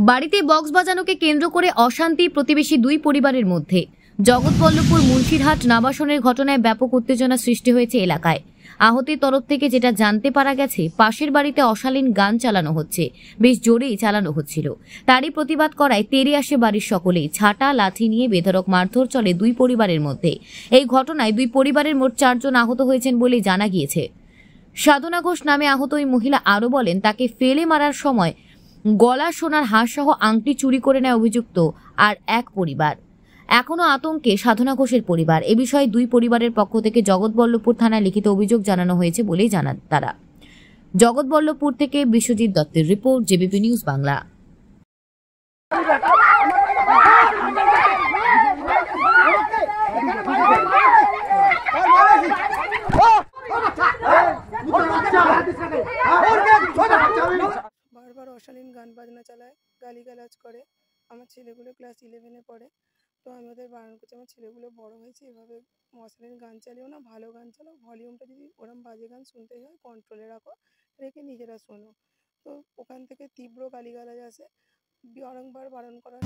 বাড়িতে বক্স বাজানোকে কেন্দ্র করে অশান্তি প্রতিবেশী দুই পরিবারের মধ্যে। জগৎবল্লভপুর মুন্সিরহাট নাবাসনের ঘটনায় ব্যাপক উত্তেজনা সৃষ্টি হয়েছে এলাকায়। আহতের তরফ থেকে যেটা জানতে পারা গেছে, পাশের বাড়িতে অশালীন গান চালানো হচ্ছে, বেশ জোরেই চালানো হচ্ছিল। তারই প্রতিবাদ করায় তেড়ে আসে বাড়ির সকলেই। ছাটা লাঠি নিয়ে বেধড়ক মারধর চলে দুই পরিবারের মধ্যে। এই ঘটনায় দুই পরিবারের মোট 4 জন আহত হয়েছেন বলে জানা গিয়েছে। সাধনা ঘোষ নামে আহত ওই মহিলা আরও বলেন, তাকে ফেলে মারার সময় গলা সোনার হারসহ আংটি চুরি করে নেয় অভিযুক্ত আর এক পরিবার। এখনো আতঙ্কে সাধনা ঘোষের পরিবার। এ বিষয়ে দুই পরিবারের পক্ষ থেকে জগৎবল্লভপুর থানায় লিখিত অভিযোগ জানানো হয়েছে বলেই জানান তারা। জগৎবল্লভপুর থেকে বিশ্বজিৎ দত্তের রিপোর্ট, জেবিপি নিউজ বাংলা। বারবার অশালীন গান বাজনা চালায়, গালিগালাজ করে। আমার ছেলেগুলো ক্লাস 11-এ পড়ে। তো আমি ওদের বারণ করছি, আমার ছেলেগুলো বড় হয়েছে, এভাবে অশালীন গান চালিও না, ভালো গান চালাও। ভলিউমটা যদি ওরম বাজে গান শুনতে হয় কন্ট্রোলে রাখো, রেখে নিজেরা শোনো। তো ওখান থেকে তীব্র গালিগালাজ আসে, বারংবার বারণ করা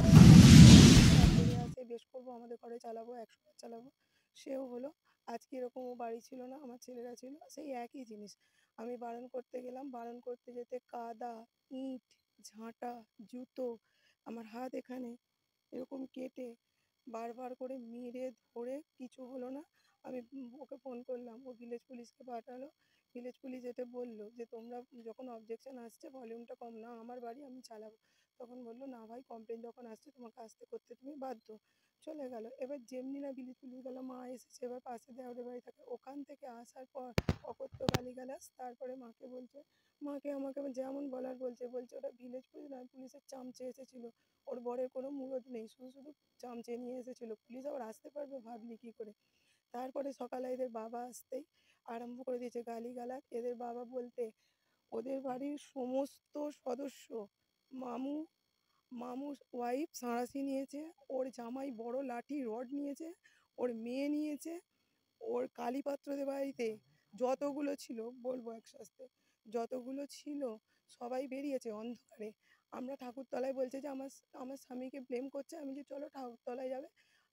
আসে, বেশ করবো, আমাদের ঘরে চালাবো, 100 চালাবো। সেও হলো। আজকে এরকম ও বাড়ি ছিল না, আমার ছেলেরা ছিল, সেই একই জিনিস। আমি বারণ করতে গেলাম, বারণ করতে যেতে কাদা, ইট, ঝাঁটা, জুতো, আমার হাত এখানে এরকম কেটে বারবার করে মেরে ধরে, কিছু হলো না। আমি ওকে ফোন করলাম, ও ভিলেজ পুলিশকে পাঠালো। ভিলেজ পুলিশ যেতে বললো যে তোমরা যখন অবজেকশন আসছে ভলিউমটা কম না, আমার বাড়ি, আমি চালাবো। তখন বললো না ভাই, কমপ্লেন যখন আসছে তোমাকে আসতে করতে তুমি বাধ্য। চলে গেল। এবার যেমনি না ভিলেজ পুলিশ গেল, মা এসেছে, এবার পাশে দেওয়ারের বাড়ি থাকে, ওখান থেকে আসার পর অকথ্য গালিগালাজ। তারপরে মাকে বলছে, মাকে আমাকে যেমন বলার বলছে ওটা ভিলেজ পুলিশ নয়, পুলিশের চামচে এসেছিলো। ওর বরের কোনো মুরদ নেই, শুধু শুধু চামচে নিয়ে এসেছিলো। পুলিশ আবার আসতে পারবে ভাবলি কী করে। তারপরে সকালে এদের বাবা আসতেই আরম্ভ করে দিয়েছে গালিগালাজ। এদের বাবা বলতে ওদের বাড়ির সমস্ত সদস্য, মামু, মামুর ওয়াইফ সাঁড়াশি নিয়েছে, ওর জামাই বড় লাঠি রড নিয়েছে, ওর মেয়ে নিয়েছে, ওর কালীপাত্রদের বাড়িতে যতগুলো ছিল, বলবো একসাথে, যতগুলো ছিল সবাই বেরিয়েছে অন্ধকারে। আমরা ঠাকুরতলায় বলছে যে আমার আমার স্বামীকে ব্লেম করছে। আমি যে চলো ঠাকুরতলায় যাবে,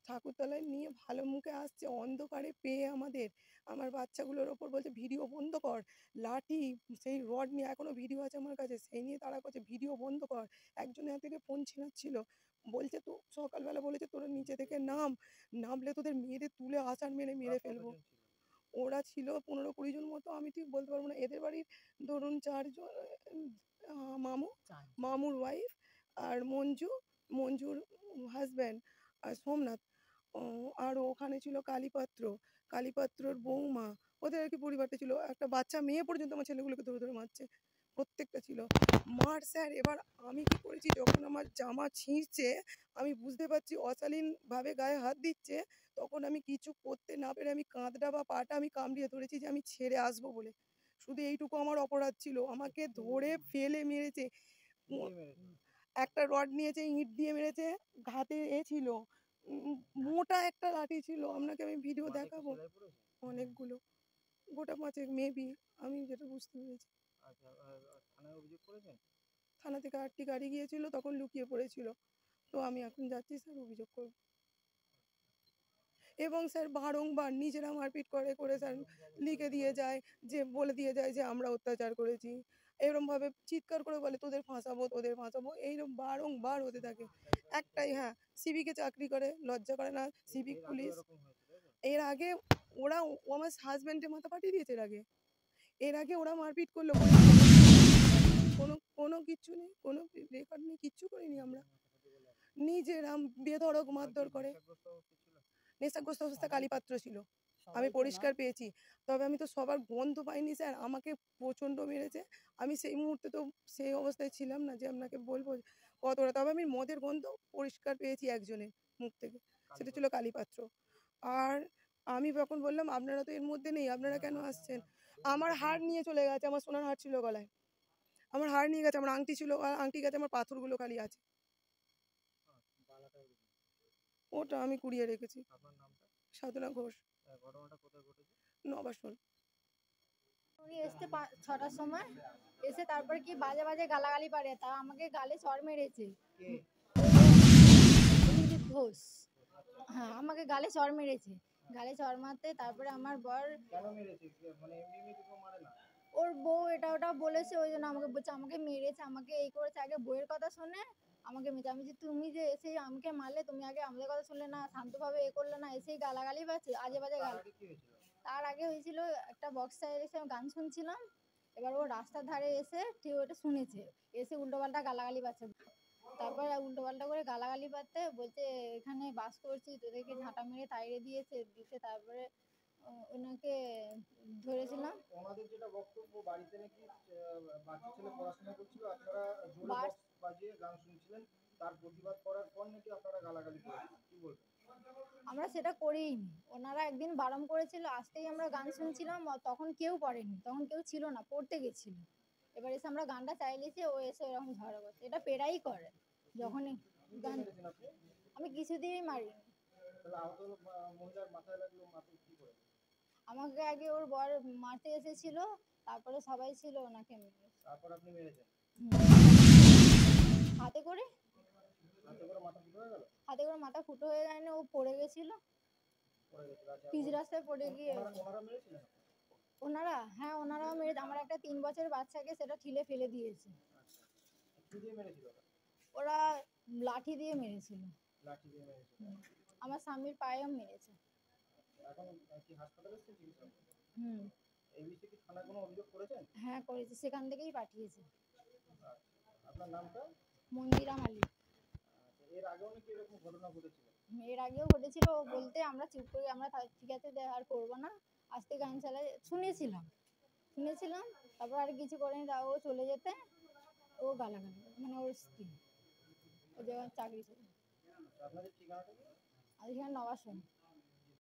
ঠাকুরতলায় নিয়ে ভালো মুখে আসছে, অন্ধকারে পেয়ে আমাদের, আমার বাচ্চাগুলোর ওপর বলছে ভিডিও বন্ধ কর, লাঠি, সেই রড নিয়ে, এখনো ভিডিও আছে আমার কাছে, সেই নিয়ে তারা করছে ভিডিও বন্ধ কর। একজনের হাত থেকে ফোন ছিনাচ্ছিল, বলছে তো সকালবেলা বলেছে তোরা নিচে থেকে নামলে তোদের মেয়েদের তুলে আছাড় মেরে মেরে ফেলবো। ওরা ছিল 15-20 জন মতো, আমি ঠিক বলতে পারবো না। এদের বাড়ির ধরুন 4 জন, মামুর ওয়াইফ আর মঞ্জুর হাজব্যান্ড আর সোমনাথ, আর ওখানে ছিল কালীপাত্রর বৌমা, ওদের আর কি পরিবারটা ছিল। একটা বাচ্চা মেয়ে পর্যন্ত আমার ছেলেগুলোকে ধরে ধরে মারছে, প্রত্যেকটা ছিল মার। স্যার এবার আমি কি করেছি, যখন আমার জামা ছিঁড়ছে, আমি বুঝতে পারছি অশালীনভাবে গায়ে হাত দিচ্ছে, তখন আমি কিছু করতে না পেরে আমি কাঁধটা বা পাটা আমি কামড়িয়ে ধরেছি যে আমি ছেড়ে আসবো বলে। শুধু এইটুকু আমার অপরাধ ছিল। আমাকে ধরে ফেলে মেরেছে, একটা রড নিয়েছে, ইট দিয়ে মেরেছে, হাতে ছিল মোটা একটা লাঠি ছিল, আপনাকে আমি ভিডিও দেখাবো, অনেকগুলো, গোটা 5 মেবি, আমি যেটা বুঝতে পেরেছি। থানা থেকে 8টি গাড়ি গিয়েছিল, তখন লুকিয়ে পড়েছিল। তো আমি এখন যাচ্ছি স্যার অভিযোগ করব। এবং স্যার বারংবার নিজেরা মারপিট করে স্যার লিখে দিয়ে যায়, যে বলে দিয়ে যায় যে আমরা অত্যাচার করেছি, এরমভাবে চিৎকার করে বলে তোদের ফাঁসাবো, এইরকম বারংবার হতে থাকে। একটাই, হ্যাঁ, সিভিকে চাকরি করে, লজ্জা করে না সিভিক পুলিশ। এর আগে ওরা, ও আমার হাজব্যান্ডের মাথা পাঠিয়ে দিয়েছে। এর আগে ওরা মারপিট করলো, কোনো কিচ্ছু নেই, কোনো রেকর্ড নেই, কিচ্ছু করিনি আমরা। নিজেরা বেধড়ক মারধর করে। নেশাগ্রস্ত অবস্থা কালীপাত্র ছিল, আমি পরিষ্কার পেয়েছি। তবে আমি তো সবার গন্ধ পাইনি স্যার, আমাকে প্রচণ্ড মেরেছে। আমি সেই মুহূর্তে তো সেই অবস্থায় ছিলাম না যে আপনাকে বলবো কতটা। তবে আমি মদের গন্ধ পরিষ্কার পেয়েছি একজনের মুখ থেকে, সেটা ছিল কালীপাত্র। আর আমি যখন বললাম আপনারা তো এর মধ্যে নেই, আপনারা কেন আসছেন, আমার হার নিয়ে চলে গেছে। আমার সোনার হার ছিল গলায়, আমার হার নিয়ে গেছে, আমার আংটি ছিল, আংটি গেছে, আমার পাথরগুলো খালি আছে, ওটা আমি কুড়িয়ে রেখেছি। সাধনা ঘোষ, নবাসন। উনি এসছে 6টার সময়, এসে তারপরে কি বাজে বাজে গালাগালি পারে, তা আমাকে গালে চড় মেরেছে। অভিজিৎ ঘোষ, হ্যাঁ আমাকে গালে চড় মেরেছে। গালে চড় মারতে তারপরে আমার বর কেন মেরেছে? মানে এমনি এমনি তো কেউ মারে না। ওর বউ এটা ওটা বলেছে, ওই জন্য আমাকে বলছে, আমাকে মেরেছে, আমাকে এই করেছে। আগে বউয়ের কথা শুনে আমাকে মেরেছে। আমি যে তুমি যে এসে আমাকে মারলে, তুমি আগে আমাদের কথা শুনলে না, শান্তভাবে এ করলে না, এসেই গালাগালি পাচ্ছে, আজে বাজে তার গাল। আগে কি হয়েছিল? তার আগে হয়েছিল একটা বক্সে এসে আমি গান শুনছিলাম, এবার ও রাস্তার ধারে এসে ঠিক ওটা শুনেছে, এসে উল্টোপাল্টা গালাগালি পাচ্ছে। তারপর উল্টোপাল্টা করে গালাগালি পাচ্ছে, বলছে এখানে বাস করছি, তোদেরকে ঝাঁটা মেরে তাড়িয়ে দিতে। তারপরে ওনাকে ধরেছিলাম। ওনাদের যেটা বক্তব্য, বাড়িতে নাকি বাচ্চা ছেলে পড়াশোনা করছিল, আপনারা জোরে বাস- বক্স বাজিয়ে গান শুনছিলেন, তার প্রতিবাদ করার পর নাকি আপনারা গালাগালি করেছেন, কি বলবেন? আমরা সেটা করিনি, ওনারা একদিন বারণ করেছিল, আসতেই আমরা গান শুনছিলাম, তখন কেউ পড়েনি, তখন কেউ ছিল না, পড়তে গেছিল। এবার এসে আমরা গানটা চাইলেছি, ও এসে এরকম ঝগড়া করছে। এটা পেরাই করে যখনই কি দিয়ে গান। মেরেছেন আপনি? আমি কিছু দিয়েই মারিনি। তাহলে আহত মহিলার মাথায় লাগলো, মাথায় কি করে? আমাকে আগে ওর বর মারতে এসেছিল, তারপরে সবাই ছিল, ওনাকে মেরেছে। তারপর আপনি মেরেছেন? হাতে করে হাতে করে মাথা ফুটো হয়ে গেল? হাতে করে মাথা ফুটো হয়ে যায়নি, ও পড়ে গেছিল, পড়ে গেছিল? আচ্ছা, পিচ রাস্তায় পড়ে গিয়ে। ওনারা মেরেছিলেন? ওনারা, হ্যাঁ ওনারাও মেরেছে। আমার একটা 3 বছরের বাচ্চাকে সেটা ঠিলে ফেলে দিয়েছে। আচ্ছা, কি দিয়ে মেরেছিল ওরা? ওরা লাঠি দিয়ে মেরেছিল। লাঠি দিয়ে মেরেছিল? আমার স্বামীর পায়েও মেরেছে। এখন কি হাসপাতালে এসেছেন চিকিৎসা? হুম, এই বিষয়ে কি থানায় কোনো অভিযোগ করেছেন? হ্যাঁ করেছে, সেখান থেকেই পাঠিয়েছে। আচ্ছা, আপনার নামটা? মন্দিরা মালিক। আচ্ছা, এর আগেও নাকি এরকম ঘটনা ঘটেছিল? এর আগেও ঘটেছিল, ও বলতে আমরা চুপ করে, আমরা ঠিক আছে আর করবো না, আস্তে গান চালাই শুনেছিলাম। তারপর আর কিছু করেনি, তা ও চলে যেতে ও গালাগালি, মানে ওর স্ত্রী, ও যখন চাকরি ছিল। আপনাদের ঠিকানাটা কি? আর এখানে নবাসন।